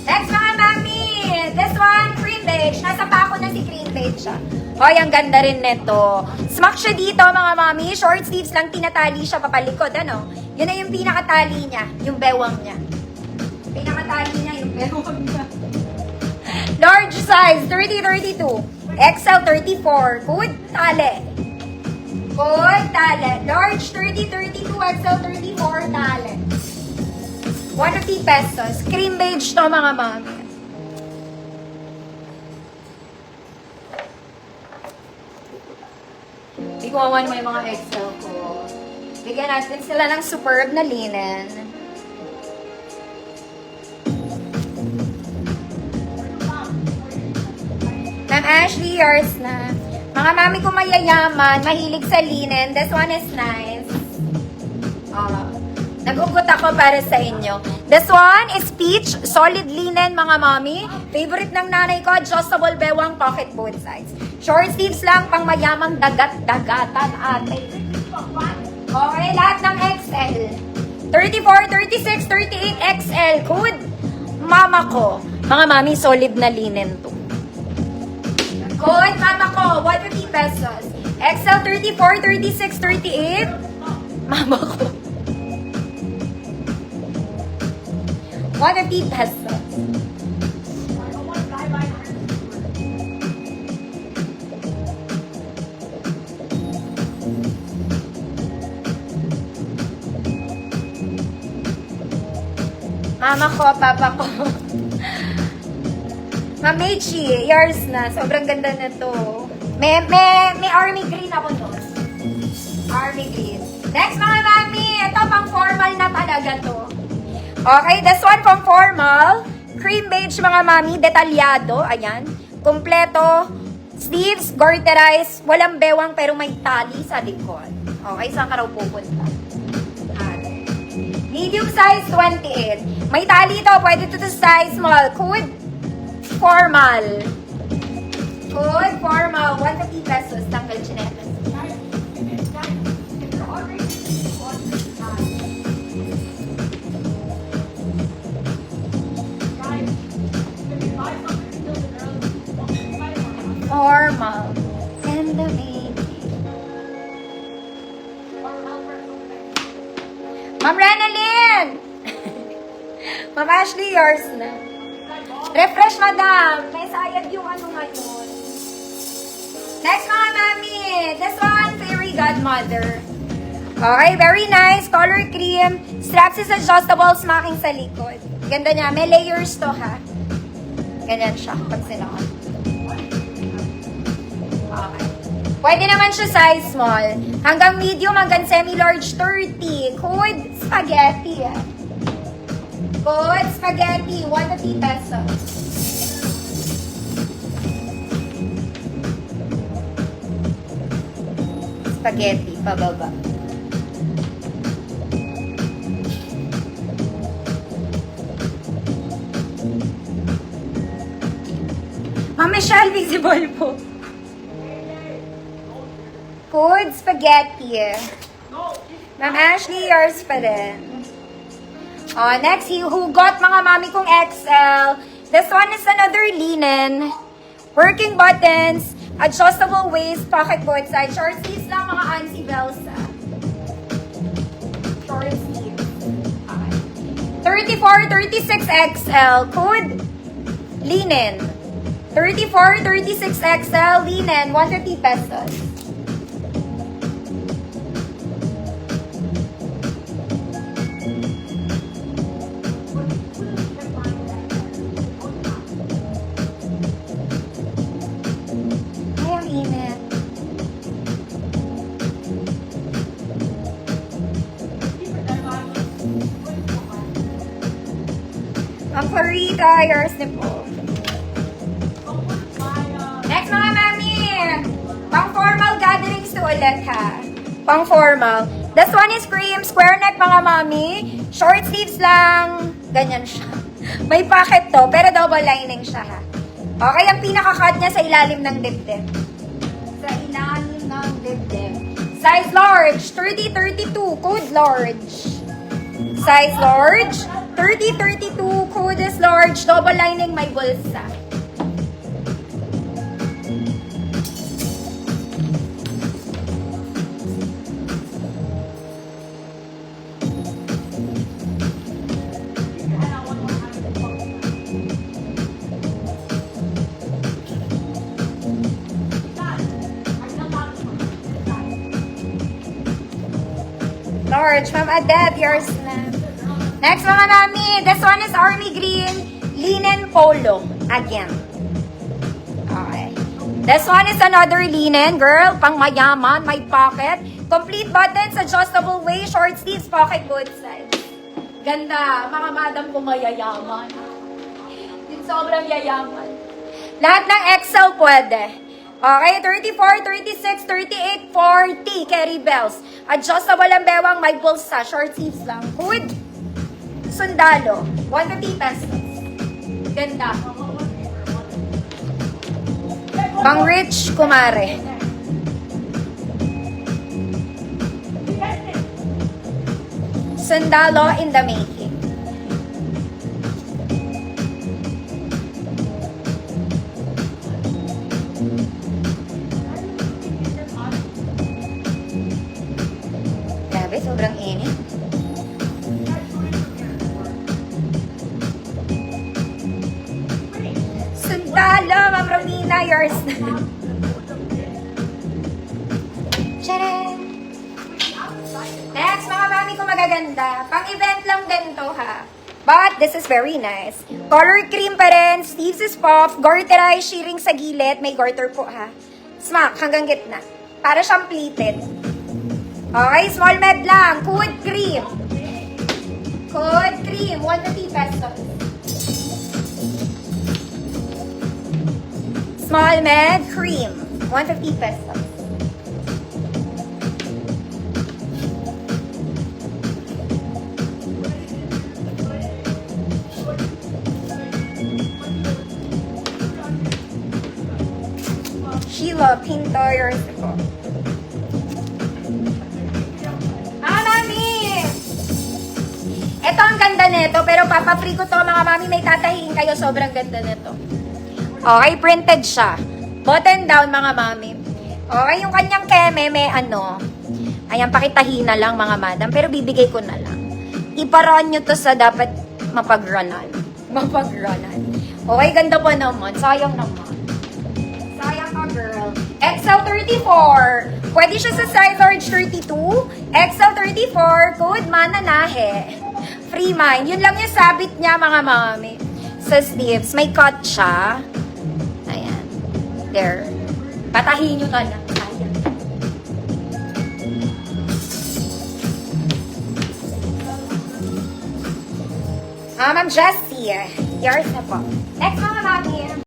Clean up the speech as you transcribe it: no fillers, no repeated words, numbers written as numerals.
Next mga mami, this one, cream beige. Nasa pa ako na si cream beige siya. Hoy, ang ganda rin nito. Smack siya dito mga mami. Short sleeves lang, tinatali siya papalikod, ano? Yun na yung pinakatali niya, yung bewang niya. Pinakatali niya, yung bewang niya. Large size, 30-32. XL 34. Good tali. Good tali. Large 30-32, XL 34 tali. 150 pesos. Cream beige to mga mami. Ikuwawan mo yung mga XL ko. Bigyan natin sila ng superb na linen. Ma'am Ashley, yours na. Mga mami ko mayayaman, mahilig sa linen. This one is nice. Nag-ugot ako para sa inyo. This one is peach, solid linen mga mami. Favorite ng nanay ko, adjustable bewang, pocket both sides. Short sleeves lang, pang mayamang dagat-dagatan ate. Okay, lahat ng XL. 34, 36, 38 XL. Good. Mama ko. Mga mami, solid na linen to. Good, mama ko. 150 pesos. XL 34, 36, 38. Mama ko. 150 pesos. Mama ko, papa ko. Mamechi, yours na. Sobrang ganda na to. May army green ako doon. Army green. Next mga mami, ito pang formal na talaga to. Okay, this one pang formal. Cream beige mga mami, detalyado. Ayan. Kompleto. Sleeves, garterized. Walang bewang pero may tali sa likod. Okay, saan ka raw pupunta? Medium size, 28. May tali ito. Pwede ito sa size small. Good. Formal. Good. Formal. 150 pesos. Tanggal chinelas. Formal. And the baby. Ma'am Renalyn! Ma'am Ashley, yours na. Refresh, madam. May sayad yung ano ngayon. Next mga mami. This one, Fairy Godmother. Okay, very nice. Color cream. Straps is adjustable, smacking sa likod. Ganda niya. May layers to, ha? Ganyan siya pag sinuot. Okay. Pwede naman siya size small. Hanggang medium, hanggang semi-large, 30. Good spaghetti. Good spaghetti. 150 pesos. Spaghetti, pababa. Ma'am Michelle, visible po. Good spaghetti. Ma'am Ashley, yours pa rin. Next, hugot mga mami kong XL. This one is another linen. Working buttons. Adjustable waist. Pocket both sides. Short sleeves lang mga Ansi Belsa. Short sleeves. Okay. 34, 36 XL. Good. Linen. 34, 36 XL. Linen. 150 pesos. Ang Farida, yours na po. Next mga mami, pang formal gatherings to ulit ha. Pang formal. This one is cream, square neck mga mami. Short sleeves lang. Ganyan siya. May pocket to, pero double lining siya ha. Okay, ang pinaka-cut niya sa ilalim ng dibdib. Sa ilalim ng dibdib. Size large, 30-32, code large. Size large, 30-32, code is large, double lining, may bulsa. Large, Ma'am Adeb, yours na. Next mga mami, this one is army green, linen polo, again. Okay. This one is another linen, girl, pang mayaman, may pocket, complete buttons, adjustable waist, short sleeves, pocket both sides. Ganda, mga madam ko mayayaman. Yung sobrang yayaman. Lahat ng XL pwede. Okay, 34, 36, 38, 40, carry bells. Adjustable ang bewang, may bulsa, short sleeves lang. Hood, sundalo, 150 pesos. Ganda. Pang rich, kumare. Sundalo in the making. Grabe, sobrang init. Sundalo, Ma'am Romina, yours na. Tcharam! Next, mga mami ko magaganda. Pang-event lang din to, ha. But, this is very nice. Color cream pa rin, sleeves is puff, garterized, shearing sa gilid. May garter po, ha. Smack, hanggang gitna. Para siyang pleated. Okay, small med lang. Code cream. Code cream, 150 pesos. Small med cream, 150 pesos. Sheila Pinto, yours po. Mami! Ito ang ganda nito, pero papa-free ko to mga mami, may tatahiin kayo, sobrang ganda nito. Okay, printed siya. Button down mga mami. Okay, yung kanyang keme, may ano. Ayan, pakitahin na lang mga madam, pero bibigay ko na lang. Iparan nyo to sa dapat mapagranan. Mapagranan. Okay, ganda pa naman. Sayang naman. Sayang ka, girl. XL34. Pwede siya sa size large 32. XL34. Code mananahe. Free mind. Yun lang yung sabit niya, mga mami. Sa sleeves. May cut siya. Ayan. There. Patahin nyo na lang. Sayang. Ma'am Jessie. Yours na po. Next, mga mami.